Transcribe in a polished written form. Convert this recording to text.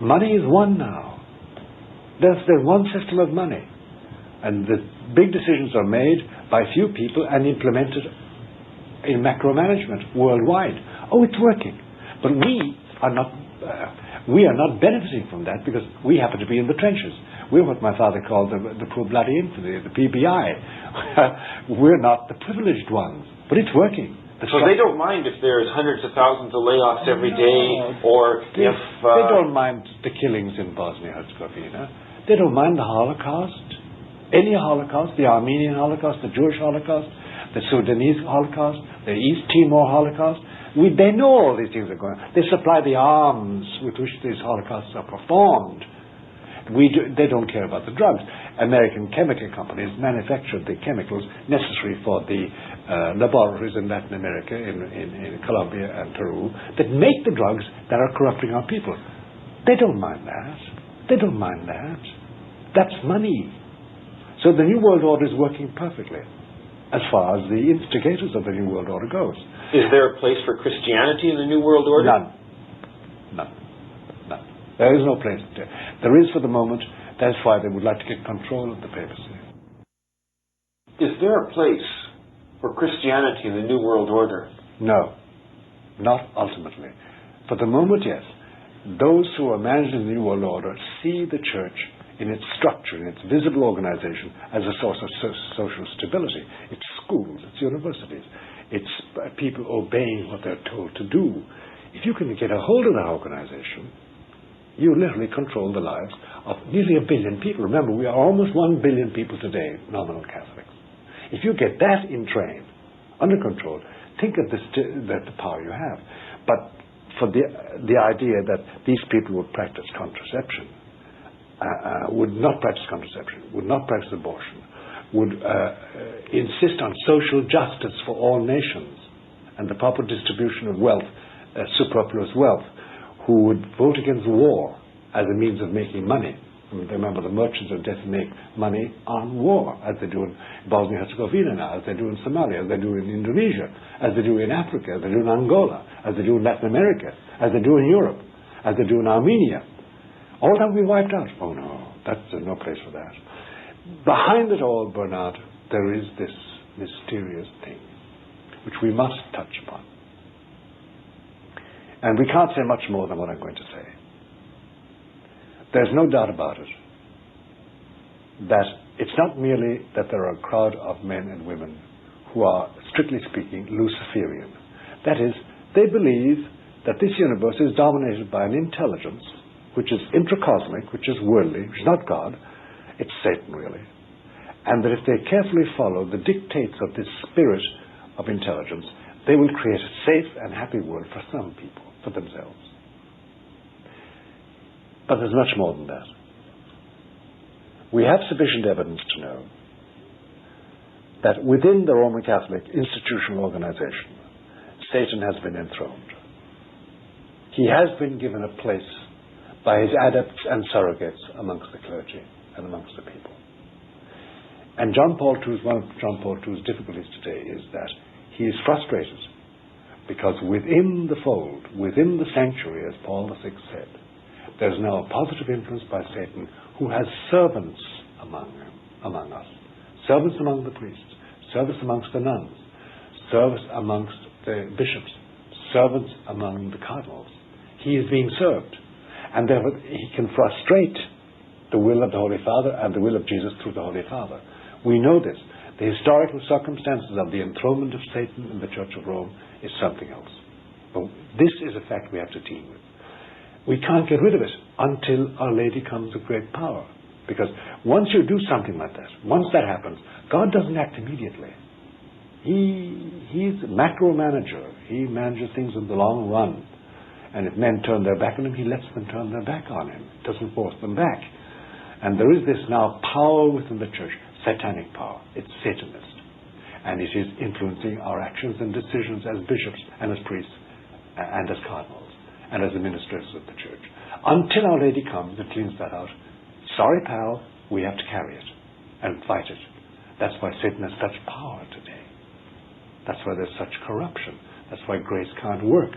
Money is one now. There's one system of money. And the big decisions are made by few people and implemented in macro management worldwide. Oh, it's working. But we are not benefiting from that because we happen to be in the trenches. We're what my father called the poor bloody infantry, the PBI. We're not the privileged ones. But it's working. So they don't mind if there's hundreds of thousands of layoffs every day, or if... They don't mind the killings in Bosnia-Herzegovina. They don't mind the Holocaust. Any Holocaust, the Armenian Holocaust, the Jewish Holocaust, the Sudanese Holocaust, the East Timor Holocaust. They know all these things are going on. They supply the arms with which these Holocausts are performed. They don't care about the drugs. American chemical companies manufacture the chemicals necessary for the laboratories in Latin America, in Colombia and Peru, that make the drugs that are corrupting our people. They don't mind that. They don't mind that. That's money. So the New World Order is working perfectly, as far as the instigators of the New World Order goes. Is there a place for Christianity in the New World Order? None. There is no place. There is for the moment. That's why they would like to get control of the papacy. Is there a place for Christianity in the New World Order? No, not ultimately. For the moment, yes. Those who are managing the New World Order see the church in its structure, in its visible organization, as a source of social stability. It's schools, it's universities, it's people obeying what they're told to do. If you can get a hold of that organization, you literally control the lives of nearly 1 billion people. Remember, we are almost 1 billion people today, nominal Catholics. If you get that in train, under control, think of the power you have. But for the idea that these people would practice contraception, would not practice contraception, would not practice abortion, would insist on social justice for all nations and the proper distribution of wealth, superfluous wealth, who would vote against war as a means of making money. I mean, remember, the merchants of death make money on war, as they do in Bosnia-Herzegovina now, as they do in Somalia, as they do in Indonesia, as they do in Africa, as they do in Angola, as they do in Latin America, as they do in Europe, as they do in Armenia. All that will be wiped out. Oh no, there's no place for that. Behind it all, Bernard, there is this mysterious thing which we must touch upon. And we can't say much more than what I'm going to say. There's no doubt about it that it's not merely that there are a crowd of men and women who are, strictly speaking, Luciferian. That is, they believe that this universe is dominated by an intelligence which is intracosmic, which is worldly, which is not God. It's Satan, really. And that if they carefully follow the dictates of this spirit of intelligence, they will create a safe and happy world for some people, for themselves. But there's much more than that. We have sufficient evidence to know that within the Roman Catholic institutional organization, Satan has been enthroned. He has been given a place by his adepts and surrogates amongst the clergy and amongst the people. And one of John Paul II's difficulties today is that he is frustrated because within the fold, within the sanctuary, as Paul VI said, there's now a positive influence by Satan who has servants among us. Servants among the priests, servants amongst the nuns, servants amongst the bishops, servants among the cardinals. He is being served. And therefore he can frustrate the will of the Holy Father and the will of Jesus through the Holy Father. We know this. The historical circumstances of the enthronement of Satan in the Church of Rome is something else. But this is a fact we have to deal with. We can't get rid of it until Our Lady comes with great power. Because once you do something like that, once that happens, God doesn't act immediately. He's a macro manager. He manages things in the long run. And if men turn their back on him, he lets them turn their back on him. Doesn't force them back. And there is this now power within the church, satanic power. It's Satanist. And it is influencing our actions and decisions as bishops and as priests and as cardinals and as administrators of the church. Until Our Lady comes and cleans that out, sorry pal, we have to carry it and fight it. That's why Satan has such power today. That's why there's such corruption. That's why grace can't work